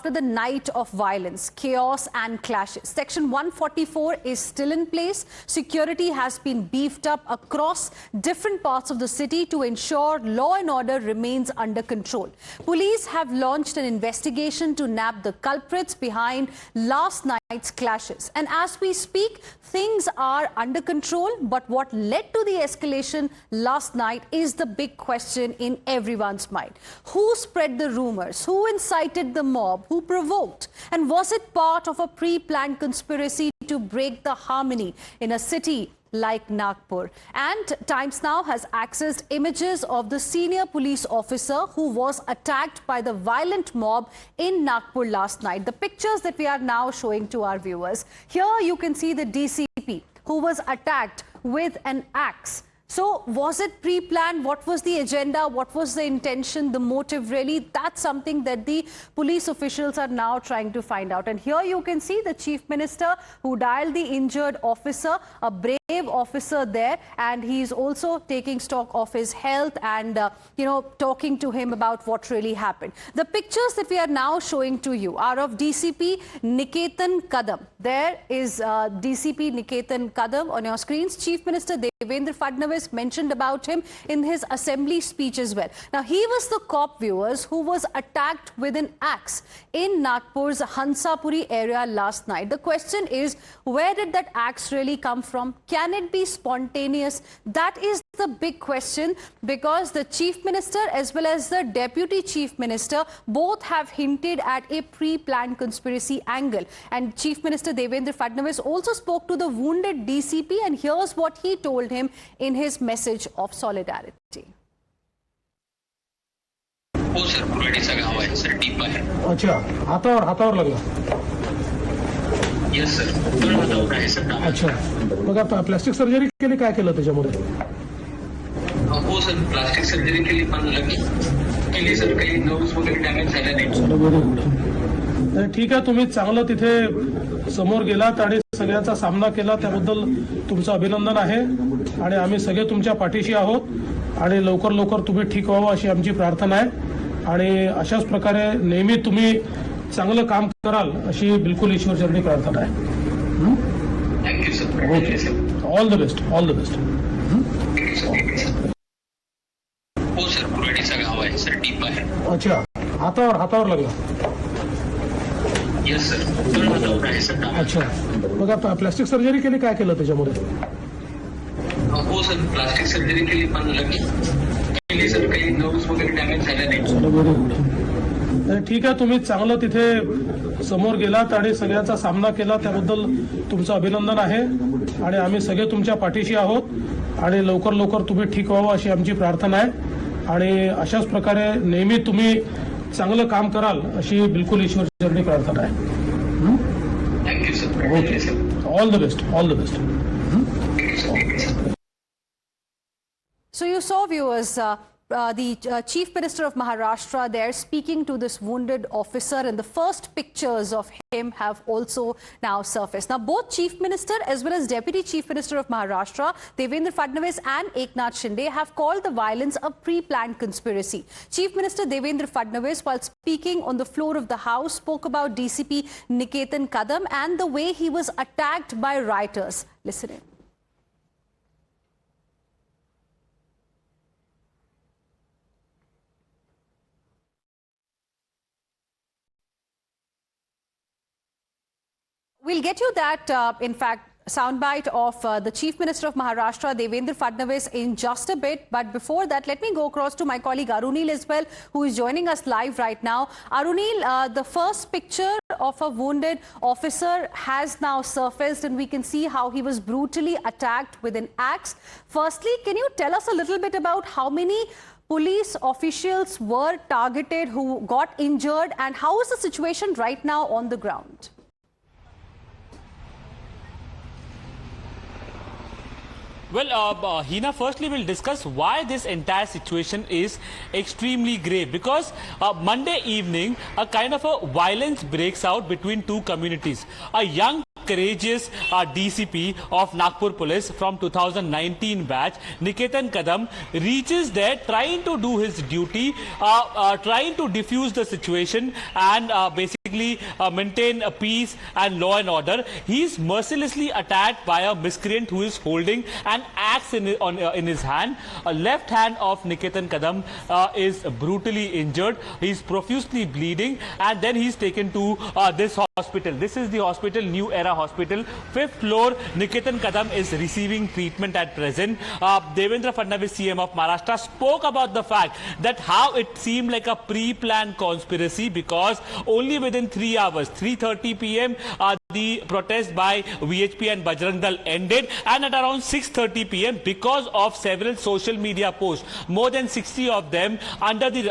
after the night of violence, chaos and clashes. Section 144 is still in place. Security has been beefed up across different parts of the city to ensure law and order remains under control. Police have launched an investigation to nab the culprits behind last night's clashes. And as we speak, things are under control. But what led to the escalation last night is the big question in everyone's mind. Who spread the rumors? Who incited the mob? Who provoked? And was it part of a pre-planned conspiracy to break the harmony in a city like Nagpur? And Times Now has accessed images of the senior police officer who was attacked by the violent mob in Nagpur last night. The pictures that we are now showing to our viewers. Here you can see the DCP who was attacked with an axe. So was it pre-planned? What was the agenda? What was the intention, the motive really? That's something that the police officials are now trying to find out. And here you can see the Chief Minister who dialed the injured officer, a brave officer there, and he's also taking stock of his health and, talking to him about what really happened. The pictures that we are now showing to you are of DCP Niketan Kadam. There is DCP Niketan Kadam on your screens. Chief Minister Devendra Fadnavis mentioned about him in his assembly speech as well. Now, he was the cop, viewers, who was attacked with an axe in Nagpur's Hansapuri area last night. The question is, where did that axe really come from? Can it be spontaneous? That is the big question, because the Chief Minister as well as the Deputy Chief Minister both have hinted at a pre-planned conspiracy angle. And Chief Minister Devendra Fadnavis also spoke to the wounded DCP, and here's what he told him in his message of solidarity. हो sir, कुराडीचा गाव आहे sir, deep आहे. अच्छा, हातावर लागला. Yes sir, तर हातावर आहे sir. अच्छा, मग आता प्लास्टिक सर्जरी केली, काय केलं त्याच्यामध्ये? हो सर, प्लास्टिक सर्जरी केली सर, काही नर्व्स वगैरे डॅमेज झाले नाही. ठीक आहे, तुम्ही चांगलं तिथे समोर गेलात आणि सगळ्यांचा सामना केला, त्याबद्दल तुमचं अभिनंदन आहे. आणि आम्ही सगळे तुमच्या पाठीशी आहोत आणि लवकर तुम्ही ठीक व्हावं अशी आमची प्रार्थना आहे. आणि अशाच प्रकारे नेहमी तुम्ही चांगलं काम कराल अशी बिलकुल ईश्वरचरणी प्रार्थना आहे. Thank you sir. Okay, all the best, all the best. हो सर, कुराडीचा गाव आहे सर, डीप आहे. अच्छा, हातावर लागला. यस सर, तर हातावर आहे सर. अच्छा, मग आता प्लास्टिक सर्जरी केली, काय केलं त्याच्यामध्ये? हो सर, प्लास्टिक सर्जरी केली सर, काही नर्व्स वगैरे डॅमेज झाले नाही. ठीक आहे, तुम्ही चांगलं तिथे समोर गेलात आणि सगळ्यांचा सामना केला, त्याबद्दल तुमचं अभिनंदन आहे. आणि आम्ही सगळे तुमच्या पाठीशी आहोत आणि लवकर तुम्ही ठीक व्हावं अशी आमची प्रार्थना आहे. आणि अशाच प्रकारे नेहमी तुम्ही चांगलं काम कराल अशी बिलकुल ईश्वरचरणी प्रार्थना आहे. Thank you sir. Okay, all the best, all the best. So you saw, viewers, the Chief Minister of Maharashtra there speaking to this wounded officer, and the first pictures of him have also now surfaced. Now, both Chief Minister as well as Deputy Chief Minister of Maharashtra, Devendra Fadnavis and Eknath Shinde, have called the violence a pre-planned conspiracy. Chief Minister Devendra Fadnavis, while speaking on the floor of the House, spoke about DCP Niketan Kadam and the way he was attacked by rioters. Listen in. We'll get you that, in fact, soundbite of the Chief Minister of Maharashtra, Devendra Fadnavis, in just a bit. But before that, let me go across to my colleague Arunil as well, who is joining us live right now. Arunil, the first picture of a wounded officer has now surfaced, and we can see how he was brutally attacked with an axe. Firstly, can you tell us a little bit about how many police officials were targeted, who got injured, and how is the situation right now on the ground? Well, Hina, firstly we'll discuss why this entire situation is extremely grave, because Monday evening a kind of a violence breaks out between two communities. A young courageous DCP of Nagpur Police from 2019 batch, Niketan Kadam, reaches there trying to do his duty, trying to defuse the situation and basically maintain a peace and law and order. He is mercilessly attacked by a miscreant who is holding an axe in his hand. A left hand of Niketan Kadam is brutally injured. He is profusely bleeding, and then he is taken to this hospital. This is the hospital, New Era Hospital, 5th floor. Niketan Kadam is receiving treatment at present. Devendra Fadnavis, CM of Maharashtra, spoke about the fact that how it seemed like a pre-planned conspiracy, because only within 3 hours, 3:30 p.m., the protest by VHP and Bajrang Dal ended, and at around 6:30 p.m., because of several social media posts, more than 60 of them under the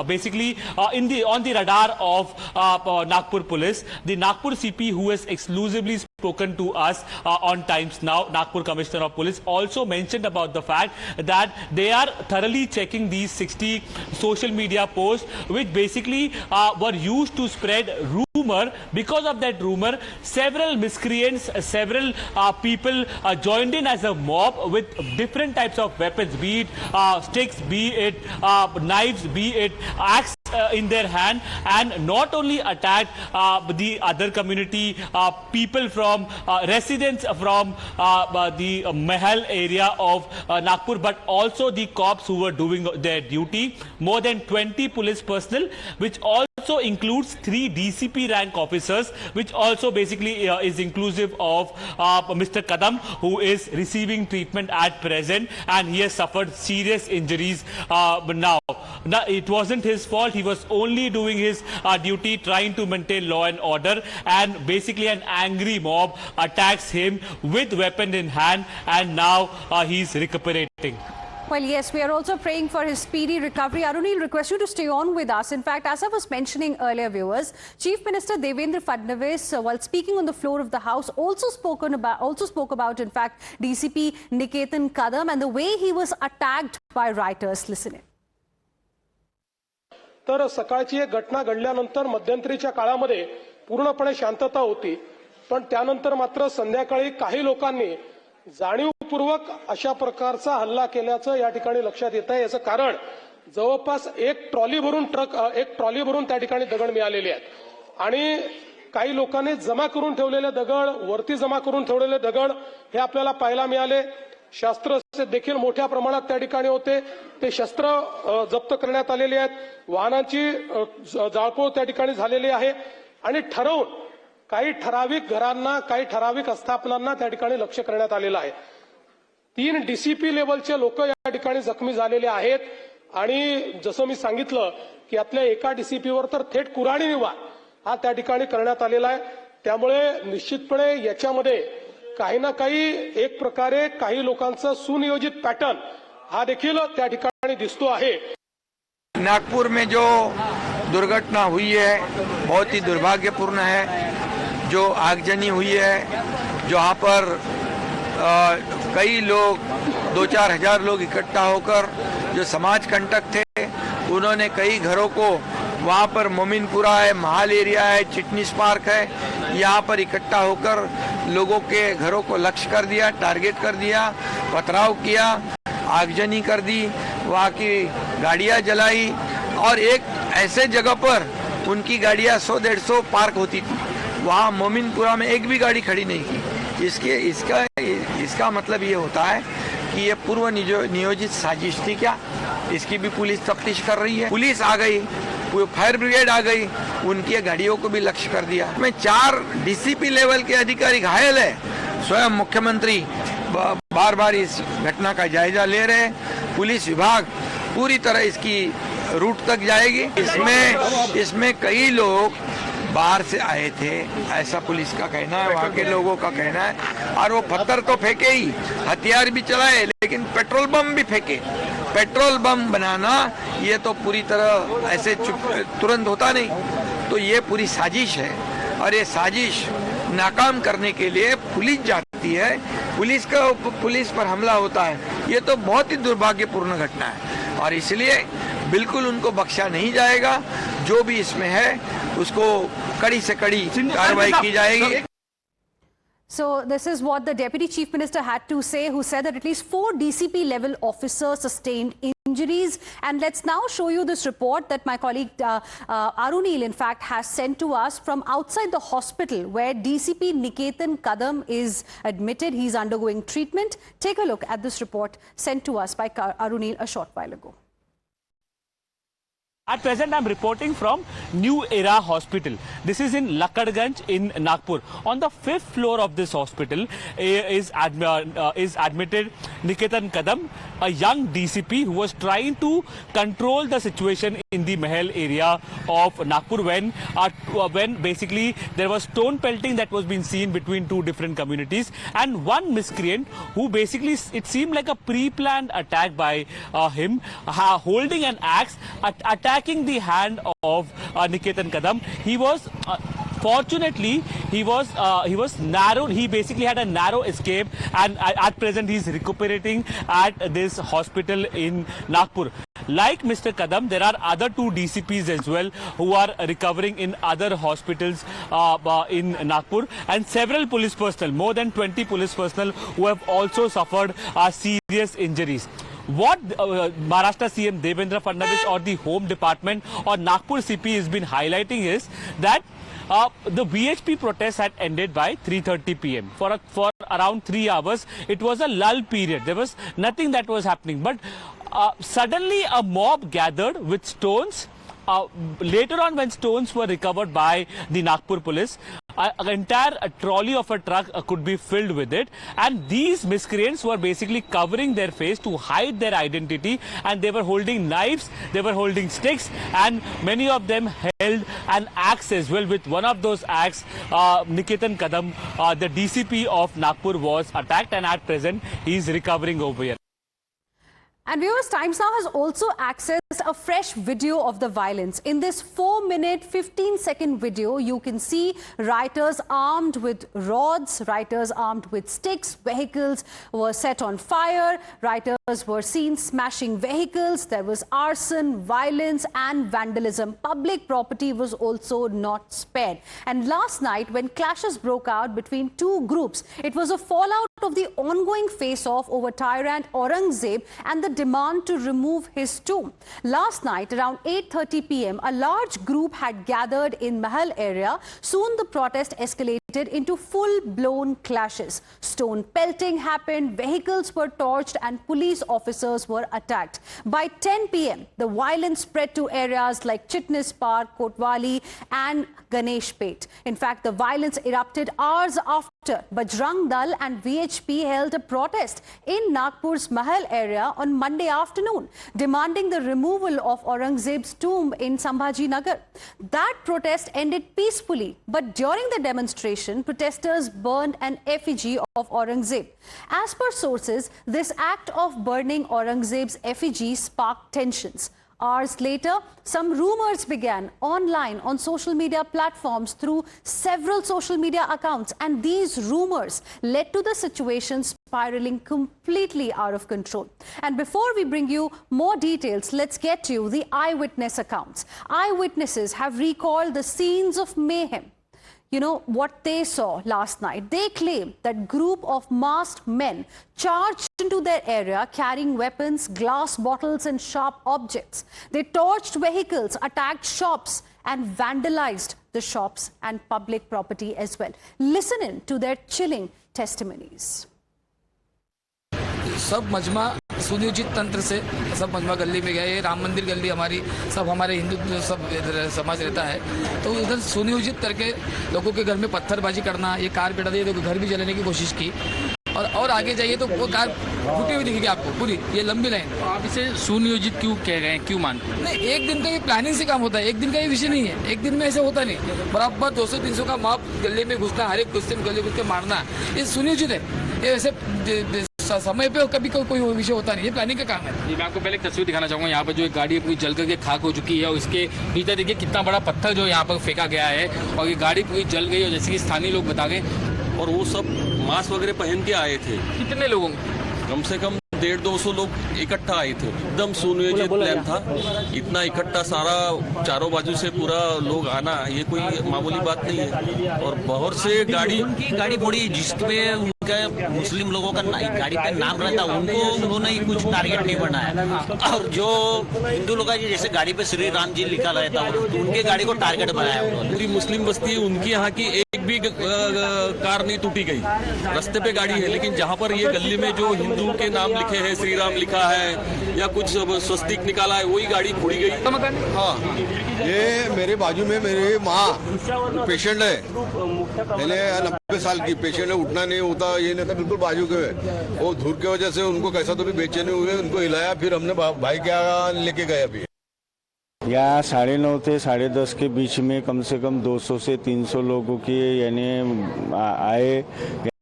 basically on the radar of Nagpur Police, the Nagpur CP, who has exclusively spoken to us on Times Now, Nagpur Commissioner of Police, also mentioned about the fact that they are thoroughly checking these 60 social media posts, which basically were used to spread rumor. Because of that rumor, several miscreants, several people joined in as a mob with different types of weapons, be it sticks, be it knives, be it axe in their hand, and not only attacked the other community people from residents from the Mahal area of Nagpur, but also the cops who were doing their duty. More than 20 police personnel, which also includes 3 DCP rank officers, which also basically is inclusive of Mr. Kadam, who is receiving treatment at present, and he has suffered serious injuries now. It wasn't his fault. He was only doing his duty, trying to maintain law and order, and basically an angry mob attacks him with weapon in hand, and now he's recuperating. Well, yes, we are also praying for his speedy recovery. Arunil, request you to stay on with us. In fact, as I was mentioning earlier, viewers, Chief Minister Devendra Fadnavis, while speaking on the floor of the House, also spoke about, in fact, DCP Niketan Kadam and the way he was attacked by rioters. Listen in. तर सकाळची एक घटना घडल्यानंतर मध्यंतरीच्या काळामध्ये पूर्णपणे शांतता होती, पण त्यानंतर मात्र संध्याकाळी काही लोकांनी जाणीवपूर्वक अशा प्रकारचा हल्ला केल्याचं या ठिकाणी लक्षात येत आहे. याचं कारण जवळपास एक ट्रॉली भरून त्या ठिकाणी दगड मिळालेले आहेत, आणि काही लोकांनी जमा करून ठेवलेले दगड, वरती जमा करून ठेवलेले दगड हे आपल्याला पाहायला मिळाले. शस्त्र देखील मोठ्या प्रमाणात त्या ठिकाणी होते. ते शस्त्र जप्त करण्यात आलेले आहेत. वाहनांची जाळपोळ त्या ठिकाणी झालेली आहे, आणि ठरवून काही ठराविक घरांना, काही ठराविक आस्थापनांना त्या ठिकाणी लक्ष करण्यात आलेलं आहे. 3 DCP लेवलचे लोक या ठिकाणी जखमी झालेले आहेत, आणि जसं मी सांगितलं की यातल्या एका DCPवर तर थेट कुऱ्हाडी निवार हा त्या ठिकाणी करण्यात आलेला आहे. त्यामुळे निश्चितपणे याच्यामध्ये काही ना काही एक प्रकारे काही लोकांचा सुनियोजित पॅटर्न हा देखील त्या ठिकाणी दिसतो आहे. नागपुर में जो दुर्घटना हुई है बहुत ही दुर्भाग्यपूर्ण है. जो आगजनी हुई है, जहाँ पर कई लोग 2-4 हजार लोग इकट्ठा होकर जो समाज कंटक थे, उन्होंने कई घरों को वहाँ पर मोमिनपुरा है, महाल एरिया है, चिटनीस पार्क है, यहाँ पर इकट्ठा होकर लोगों के घरों को लक्ष्य कर दिया, टारगेट कर दिया, पथराव किया, आगजनी कर दी, वहाँ की गाड़ियाँ जलाई, और एक ऐसे जगह पर उनकी गाड़ियाँ 100-150 पार्क होती थी. वहाँ मोमिनपुरा में एक भी गाड़ी खड़ी नहीं की. इसका मतलब ये होता है कि ये पूर्व नियोजित साजिश थी क्या, इसकी भी पुलिस तफ्तीश कर रही है. पुलिस आ गई, फायर ब्रिगेड आ गई, उनकी गाड़ियों को भी लक्ष्य कर दिया. में 4 DCP लेवल के अधिकारी घायल है. स्वयं मुख्यमंत्री बार बार इस घटना का जायजा ले रहे हैं. पुलिस विभाग पूरी तरह इसकी रूट तक जाएगी. इसमें कई लोग बाहर से आए थे, ऐसा पुलिस का कहना है, वहाँ के लोगों का कहना है. और वो पत्थर तो फेंके ही, हथियार भी चलाए, लेकिन पेट्रोल बम भी फेंके. पेट्रोल बम बनाना ये तो पूरी तरह ऐसे तुरंत होता नहीं. तो ये पूरी साजिश है, और ये साजिश नाकाम करने के लिए पुलिस जाती है, पुलिस पर हमला होता है. ये तो बहुत ही दुर्भाग्यपूर्ण घटना है, और इसलिए बिल्कुल उनको बख्शा नहीं जाएगा. जो भी इसमें है उसको कड़ी से कड़ी कार्रवाई की जाएगी. So this is what the Deputy Chief Minister had to say, who said that at least 4 DCP level officers sustained injuries. And let's now show you this report that my colleague Arunil, in fact, has sent to us from outside the hospital where DCP Niketan Kadam is admitted. He's undergoing treatment. Take a look at this report sent to us by Arunil a short while ago. At present, I'm reporting from New Era Hospital. This is in Lakadganj in Nagpur. On the 5th floor of this hospital is admitted Niketan Kadam, a young DCP who was trying to control the situation in the Mahal area of Nagpur when basically there was stone pelting that was being seen between 2 different communities, and one miscreant who basically, it seemed like a pre-planned attack by him, holding an axe, attacking the hand of Niketan Kadam. He was fortunately he was narrowed. He basically had a narrow escape, and at present he's recuperating at this hospital in Nagpur. Like Mr. Kadam, there are other 2 DCPs as well who are recovering in other hospitals in Nagpur, and several police personnel, more than 20 police personnel who have also suffered serious injuries. What Maharashtra CM Devendra Fadnavis or the Home Department or Nagpur CP has been highlighting is that the VHP protest had ended by 3:30 p.m. For around 3 hours. It was a lull period. There was nothing that was happening. But suddenly a mob gathered with stones. Later on, when stones were recovered by the Nagpur police, an entire trolley of a truck could be filled with it, and these miscreants were basically covering their face to hide their identity, and they were holding knives, they were holding sticks, and many of them held an axe as well. With one of those axes, Niketan Kadam, the DCP of Nagpur, was attacked, and at present he is recovering over here. And viewers, Times Now has also accessed a fresh video of the violence. In this 4-minute, 15-second video, you can see rioters armed with rods, rioters armed with sticks, vehicles were set on fire, rioters were seen smashing vehicles, there was arson, violence and vandalism. Public property was also not spared. And last night, when clashes broke out between 2 groups, it was a fallout of the ongoing face-off over tyrant Aurangzeb and the demand to remove his tomb. Last night, around 8:30 p.m., a large group had gathered in Mahal area. Soon the protest escalated into full-blown clashes. Stone pelting happened, vehicles were torched and police officers were attacked. By 10 p.m., the violence spread to areas like Chitnis Park, Kotwali and Ganesh Pet. In fact, the violence erupted hours after Bajrang Dal and VHP held a protest in Nagpur's Mahal area on Monday afternoon, demanding the removal of Aurangzeb's tomb in Sambhaji Nagar. That protest ended peacefully, but during the demonstration, protesters burned an effigy of Aurangzeb. As per sources, this act of burning Aurangzeb's effigy sparked tensions. Hours later, some rumors began online on social media platforms through several social media accounts, and these rumors led to the situation spiraling completely out of control. And before we bring you more details, let's get to the eyewitness accounts. Eyewitnesses have recalled the scenes of mayhem. You know what they saw last night. They claim that group of masked men charged into their area carrying weapons, glass bottles and sharp objects. They torched vehicles, attacked shops and vandalized the shops and public property as well. Listen in to their chilling testimonies. सब मजमा सुनियोजित तंत्र से सब मजमा गली में गया। ये राम मंदिर गली हमारी, सब हमारे हिंदू सब समाज रहता है, तो उधर सुनियोजित करके लोगों के घर में पत्थरबाजी करना, ये कार बिठा दी, तो घर भी जलाने की कोशिश की। और आगे जाइए तो वो कार फूटी हुई दिखेगी आपको पूरी, ये लंबी लाइन। तो आप इसे सुनियोजित क्यों कह रहे हैं, क्यों मानते हैं? नहीं, एक दिन का ये प्लानिंग से काम होता है, एक दिन का ये विषय नहीं है, एक दिन में ऐसे होता नहीं। बराबर 200-300 का माप गले में घुसना, हर एक गुस्से में गले घुस के मारना, ये सुनियोजित है। ये ऐसे समय पे कभी कोई विषय होता नहीं, ये प्लानिंग का काम है। जी, मैं आपको पहले एक तस्वीर दिखाना चाहूँगा। यहाँ पर जो एक गाड़ी पूरी जल करके खाक हो चुकी है और इसके भीतर देखिए कितना बड़ा पत्थर जो यहाँ पर फेंका गया है, और ये गाड़ी पूरी जल गई, और जैसे कि स्थानीय लोग बता गए। और वो सब मास्क वगैरह पहन के आए थे। कितने लोगों? कम से कम 150-200 लोग इकट्ठा आए थे। एकदम सुनियोजित प्लान था। इतना इकट्ठा सारा चारों बाजू से पूरा लोग आना ये कोई मामूली बात नहीं है। और बहुत से गाड़ी फोड़ी जिसमें उनका मुस्लिम लोगों का गाड़ी पे नाम रहता उनको उन्होंने ही कुछ टारगेट नहीं बनाया। और जो हिंदू लोग जैसे गाड़ी पे श्री राम जी लिखा रहता तो उनके गाड़ी को टारगेट बनाया उन्होंने। पूरी मुस्लिम बस्ती है, उनकी यहाँ की एक भी कार नहीं टूटी गई। रास्ते पे गाड़ी है, लेकिन जहाँ पर ये गली में जो हिंदू के नाम लिखे हैं, श्री राम लिखा है या कुछ स्वस्तिक निकाला है, वही गाड़ी फोड़ी गई। हाँ, ये मेरे बाजू में मेरी माँ पेशेंट है, पहले 90 साल की पेशेंट है, उठना नहीं होता, ये नहीं था, बिल्कुल बाजू के है। वो धूल की वजह से उनको कैसा तो भी बेचैनी हुए, उनको हिलाया, फिर हमने भाई क्या लेके गए। अभी यहाँ 9:30 से 10:30 के बीच में कम से कम 200 से 300 लोगों की यानी आए,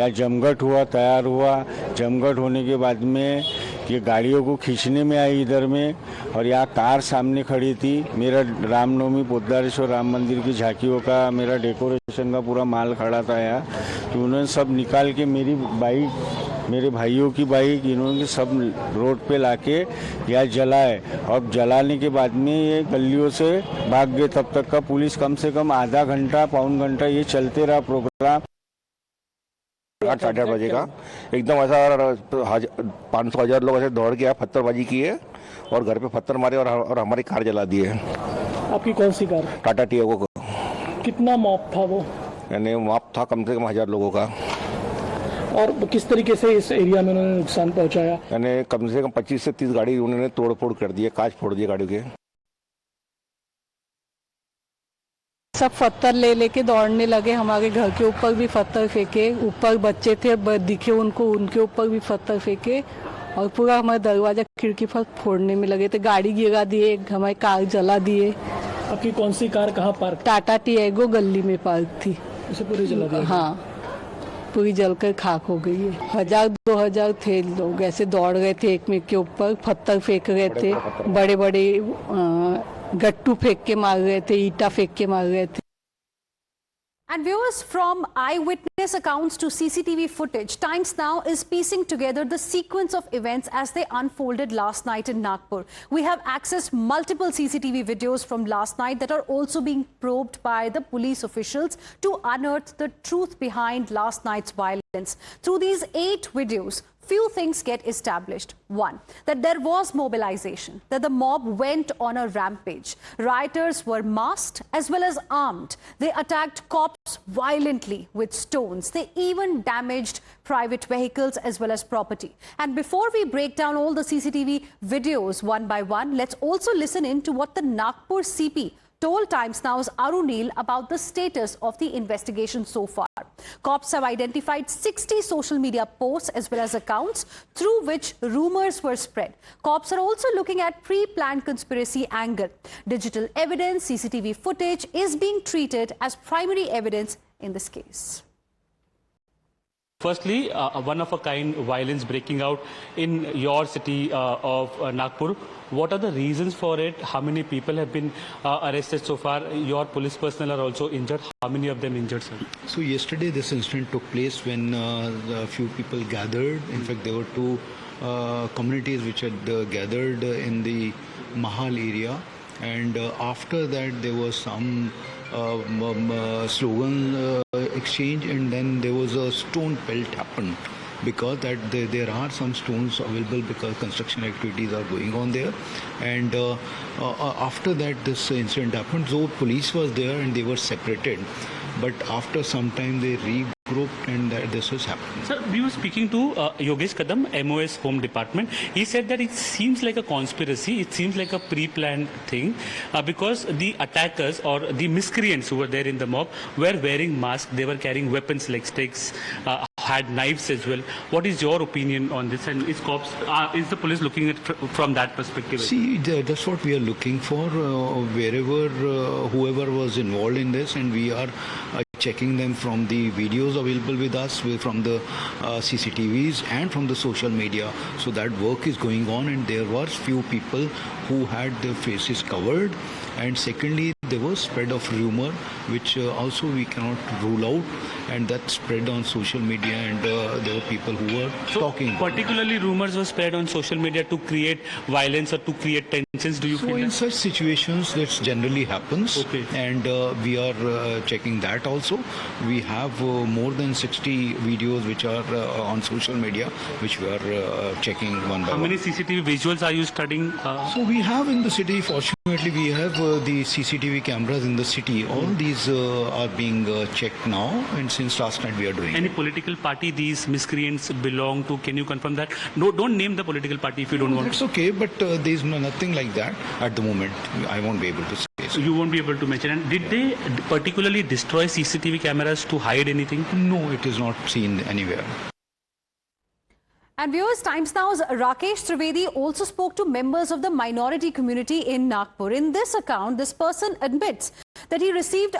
या जमघट हुआ, तैयार हुआ। जमघट होने के बाद में ये गाड़ियों को खींचने में आई इधर में, और यहाँ कार सामने खड़ी थी। मेरा रामनवमी पोद्दारेश्वर राम मंदिर की झांकियों का, मेरा डेकोरेशन का पूरा माल खड़ा था यहाँ, तो उन्होंने सब निकाल के मेरी बाइक, मेरे भाइयों की बाइक, इन्होंने सब रोड पे लाके यहाँ जलाए। और जलाने के बाद में ये गलियों से भाग गए। तब तक का पुलिस कम से कम आधा घंटा पौन घंटा ये चलते रहा प्रोग्राम। 8-8 बजे का एकदम ऐसा 500-1000 लोग ऐसे दौड़ के पत्थरबाजी किए और घर पे पत्थर मारे और हमारी कार जला दिए। आपकी कौन सी कार? टाटा टियागो को। कितना मॉब था वो? यानी मॉब था कम से कम 1000 लोगों का। और किस तरीके से इस एरिया में उन्होंने नुकसान पहुंचाया? यानी कम से कम 25 से 30 गाड़ी उन्होंने तोड़ फोड़ कर दिए, कांच फोड़ दिए गाड़ियों के। सब पत्थर ले लेके दौड़ने लगे, हमारे घर के ऊपर भी पत्थर फेंके, ऊपर बच्चे थे दिखे उनको, उनके ऊपर भी पत्थर फेंके और पूरा हमारा दरवाजा खिड़की पर फोड़ने में लगे थे। गाड़ी गिरा दिए, हमारी कार जला दिए। आपकी कौन सी कार कहाँ पार्क? टाटा टियागो गली में पार्क थी, उसे पूरी जला दिया? हाँ, पूरी जलकर खाक हो गई है। 1000-2000 थे लोग, ऐसे दौड़ रहे थे एक में के ऊपर, पत्थर फेंक रहे थे, बड़े बड़े गट्टू फेंक के मार रहे थे, ईटा फेंक के मार रहे थे। And viewers, from eyewitness accounts to CCTV footage, Times Now is piecing together the sequence of events as they unfolded last night in Nagpur. We have accessed multiple CCTV videos from last night that are also being probed by the police officials to unearth the truth behind last night's violence. Through these 8 videos, few things get established. One, that there was mobilization, that the mob went on a rampage. Rioters were masked as well as armed. They attacked cops violently with stones. They even damaged private vehicles as well as property. And before we break down all the CCTV videos one by one, let's also listen in to what the Nagpur CP told Times Now's Arunil about the status of the investigation so far. Cops have identified 60 social media posts as well as accounts through which rumors were spread. Cops are also looking at pre-planned conspiracy angle. Digital evidence, CCTV footage is being treated as primary evidence in this case. Firstly, one-of-a-kind violence breaking out in your city of Nagpur. What are the reasons for it? How many people have been arrested so far? Your police personnel are also injured. How many of them injured, sir? So yesterday this incident took place when a few people gathered. In fact, there were 2 communities which had gathered in the Mahal area. And after that there was some slogan exchange, and then there was a stone pelt happened because that there are some stones available because construction activities are going on there. And after that this incident happened, so police was there and they were separated, but after some time they regrouped and this has happened. Sir, we were speaking to Yogesh Kadam, MOS Home Department. He said that it seems like a conspiracy, it seems like a pre-planned thing because the attackers or the miscreants who were there in the mob were wearing masks, they were carrying weapons like sticks, had knives as well. What is your opinion on this, and is the police looking at from that perspective? See, that's what we are looking for wherever whoever was involved in this, and we are checking them from the videos available with us, from the CCTVs and from the social media. So that work is going on, and there were few people who had their faces covered, and secondly there was spread of rumor which also we cannot rule out, and that spread on social media, and there were people who were talking. Particularly rumors were spread on social media to create violence or to create tensions. Do you So feel in that? such situations that generally happens, Okay. and we are checking that also. We have more than 60 videos which are on social media which we are checking one by How one. many CCTV visuals are you studying? So we have in the city, fortunately we have the CCTV cameras in the city. All these are being checked now, and since last night we are doing Any it. political party these miscreants belong to? Can you confirm that? No, don't name the political party if you don't want. That's okay, but there is nothing like that at the moment. I won't be able to say. So you won't be able to mention. And did they particularly destroy CCTV cameras to hide anything? No, it is not seen anywhere. And viewers, Times Now's Rakesh Trivedi also spoke to members of the minority community in Nagpur. In this account, this person admits that he received